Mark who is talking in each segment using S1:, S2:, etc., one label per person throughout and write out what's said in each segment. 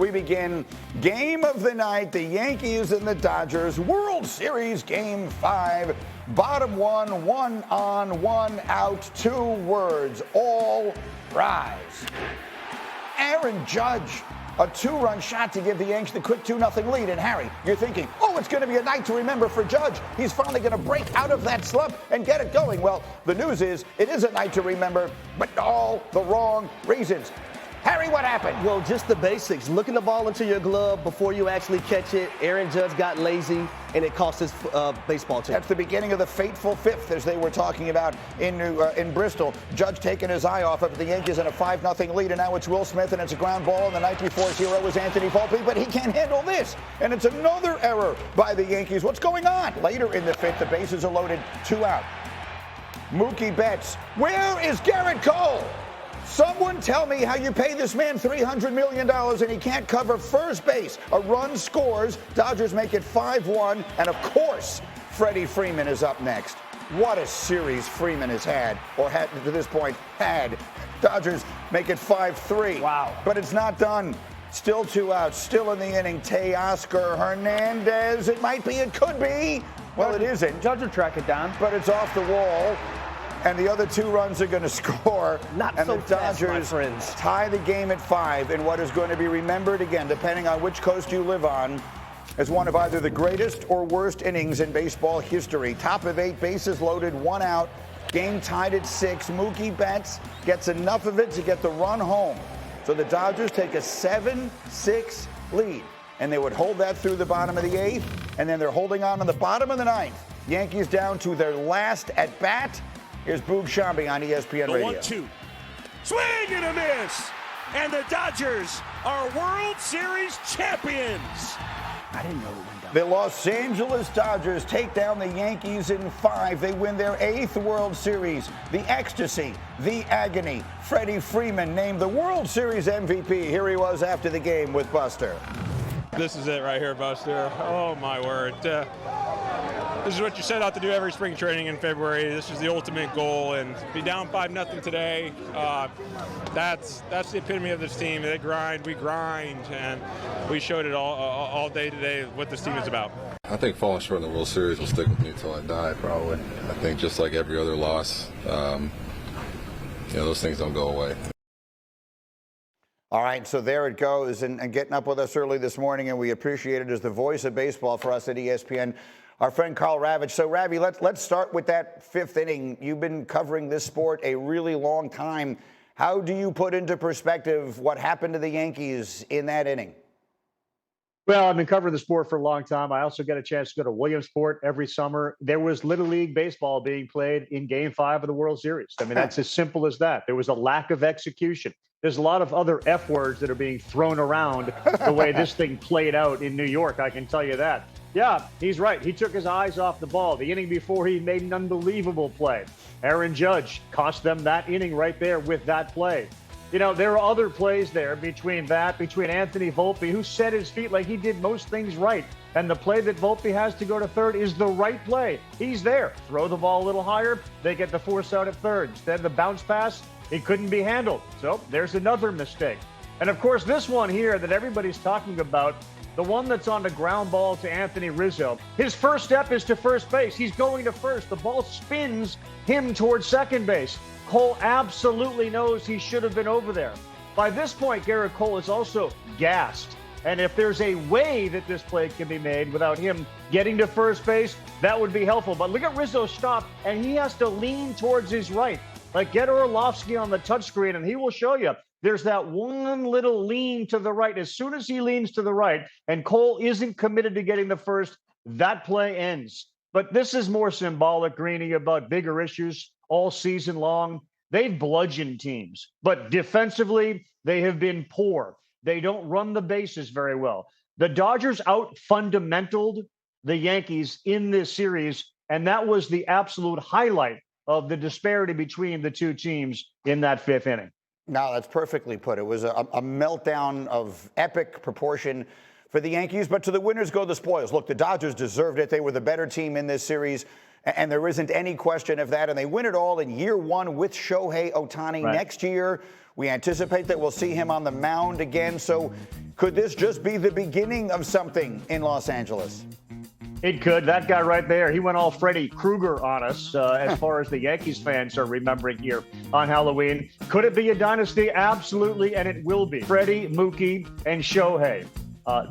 S1: We begin game of the night, the Yankees and the Dodgers, World Series Game 5, bottom one, 1 on, 1 out, 2 words, all rise. Aaron Judge, a 2-run shot to give the Yankees the quick 2-0 lead. And Harry, you're thinking, oh, it's going to be a night to remember for Judge. He's finally going to break out of that slump and get it going. Well, the news is it is a night to remember, but all the wrong reasons. Harry, what happened?
S2: Well, just the basics. Looking the ball into your glove before you actually catch it. Aaron Judge got lazy, and it cost his baseball team.
S1: That's the beginning of the fateful fifth, as they were talking about in Bristol. Judge taking his eye off of the Yankees in a 5-0 lead, and now it's Will Smith, and it's a ground ball. And the night before's hero was Anthony Volpe, but he can't handle this. And it's another error by the Yankees. What's going on? Later in the fifth, the bases are loaded, 2 out. Mookie Betts. Where is Garrett Cole? Someone tell me how you pay this man $300 million and he can't cover first base. A run scores. Dodgers make it 5-1. And, of course, Freddie Freeman is up next. What a series Freeman has had, or had to this point had. Dodgers make it 5-3.
S2: Wow.
S1: But it's not done. Still 2 outs. Still in the inning. Teoscar Hernandez. It might be. It could be. Well, it isn't.
S3: Judge will track it down.
S1: But it's off the wall. And the other 2 runs are going to score.
S2: Not
S1: and
S2: so
S1: the
S2: fast,
S1: Dodgers
S2: my friends.
S1: tie the game at 5 in what is going to be remembered again, depending on which coast you live on, as one of either the greatest or worst innings in baseball history. Top of 8, bases loaded, 1 out. Game tied at 6. Mookie Betts gets enough of it to get the run home. So the Dodgers take a 7-6 lead. And they would hold that through the bottom of the 8th. And then they're holding on the bottom of the 9th. Yankees down to their last at bat. Here's Boog Shambi on ESPN Radio.
S4: 1-2. Swing and a miss. And the Dodgers are World Series champions.
S3: I didn't know it went down.
S1: The Los Angeles Dodgers take down the Yankees in 5. They win their 8th World Series. The ecstasy, the agony. Freddie Freeman named the World Series MVP. Here he was after the game with Buster.
S5: This is it right here, Buster. Oh, my word. This is what you set out to do every spring training in February. This is the ultimate goal, and be down 5-0 today. That's the epitome of this team. They grind, we grind, and we showed it all day today what this team is about.
S6: I think falling short in the World Series will stick with me until I die, probably. I think just like every other loss, those things don't go away.
S1: All right, so there it goes, and getting up with us early this morning, and we appreciate it as the voice of baseball for us at ESPN. Our friend Karl Ravech. So, Ravi, let's start with that 5th inning. You've been covering this sport a really long time. How do you put into perspective what happened to the Yankees in that inning?
S3: Well, I've been covering the sport for a long time. I also get a chance to go to Williamsport every summer. There was Little League baseball being played in Game 5 of the World Series. I mean, that's as simple as that. There was a lack of execution. There's a lot of other F words that are being thrown around the way this thing played out in New York, I can tell you that. Yeah, he's right. He took his eyes off the ball. The inning before, he made an unbelievable play. Aaron Judge cost them that inning right there with that play. You know, there are other plays there between Anthony Volpe, who set his feet like he did most things right. And the play that Volpe has to go to third is the right play. He's there. Throw the ball a little higher. They get the force out at third. Instead, the bounce pass, it couldn't be handled. So there's another mistake. And, of course, this one here that everybody's talking about, the one that's on the ground ball to Anthony Rizzo, his first step is to first base. He's going to first. The ball spins him towards second base. Cole absolutely knows he should have been over there. By this point, Garrett Cole is also gassed. And if there's a way that this play can be made without him getting to first base, that would be helpful. But look at Rizzo's stop, and he has to lean towards his right. Like, get Orlovsky on the touchscreen, and he will show you. There's that one little lean to the right. As soon as he leans to the right and Cole isn't committed to getting the first, that play ends. But this is more symbolic, Greeny, about bigger issues all season long. They've bludgeoned teams, but defensively, they have been poor. They don't run the bases very well. The Dodgers out-fundamentaled the Yankees in this series, and that was the absolute highlight of the disparity between the two teams in that 5th inning.
S1: No, that's perfectly put. It was a meltdown of epic proportion for the Yankees, but to the winners go the spoils. Look, the Dodgers deserved it. They were the better team in this series. And there isn't any question of that. And they win it all in year one with Shohei Ohtani.
S3: Right.
S1: Next year, we anticipate that we'll see him on the mound again. So could this just be the beginning of something in Los Angeles?
S3: It could. That guy right there, he went all Freddy Krueger on us as far as the Yankees fans are remembering here on Halloween. Could it be a dynasty? Absolutely, and it will be. Freddie, Mookie, and Shohei.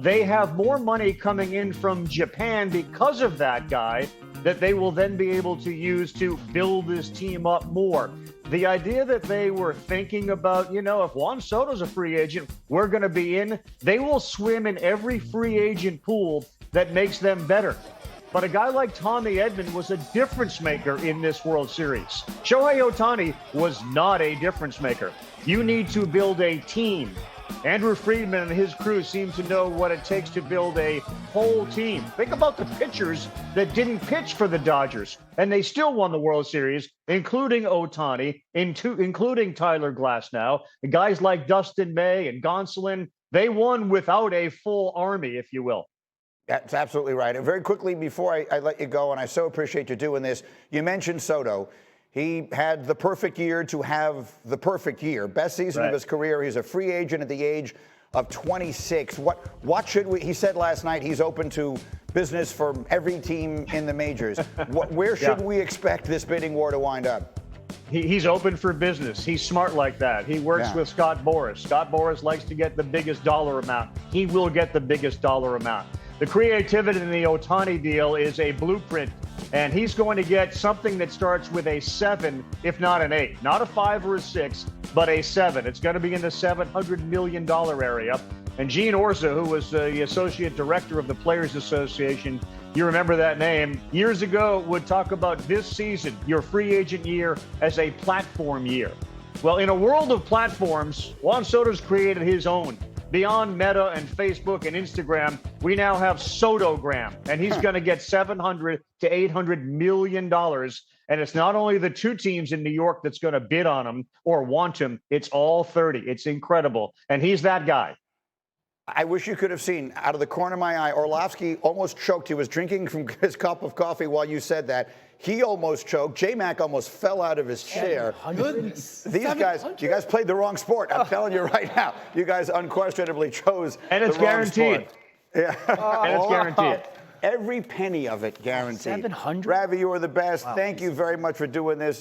S3: They have more money coming in from Japan because of that guy that they will then be able to use to build this team up more. The idea that they were thinking about, if Juan Soto's a free agent, we're going to be in. They will swim in every free agent pool that makes them better. But a guy like Tommy Edman was a difference maker in this World Series. Shohei Ohtani was not a difference maker. You need to build a team. Andrew Friedman and his crew seem to know what it takes to build a whole team. Think about the pitchers that didn't pitch for the Dodgers, and they still won the World Series, including Ohtani, including Tyler Glasnow, guys like Dustin May and Gonsolin. They won without a full army, if you will.
S1: That's absolutely right. And very quickly, before I let you go, and I so appreciate you doing this, you mentioned Soto. He had the perfect year to have the perfect year. Best season of his career. He's a free agent at the age of 26. What should we, he said last night he's open to business for every team in the majors. Where should we expect this bidding war to wind up?
S3: He's open for business. He's smart like that. He works with Scott Boras. Scott Boras likes to get the biggest dollar amount. He will get the biggest dollar amount. The creativity in the Ohtani deal is a blueprint, and he's going to get something that starts with a 7, if not an 8. Not a 5 or a 6, but a 7. It's going to be in the $700 million area. And Gene Orza, who was the associate director of the Players Association, you remember that name, years ago would talk about this season, your free agent year, as a platform year. Well, in a world of platforms, Juan Soto's created his own. Beyond Meta and Facebook and Instagram, we now have Sotogram, and he's going to get $700 to $800 million. And it's not only the 2 teams in New York that's going to bid on him or want him, it's all 30. It's incredible. And he's that guy.
S1: I wish you could have seen, out of the corner of my eye, Orlovsky almost choked. He was drinking from his cup of coffee while you said that. He almost choked. J-Mac almost fell out of his chair. These guys, you guys played the wrong sport. I'm telling you right now. You guys unquestionably chose
S3: and it's
S1: the wrong
S3: guaranteed.
S1: sport. Yeah.
S3: And it's guaranteed.
S1: Every penny of it guaranteed.
S7: 700?
S1: Ravi, you are the best. Wow. Thank you very much for doing this.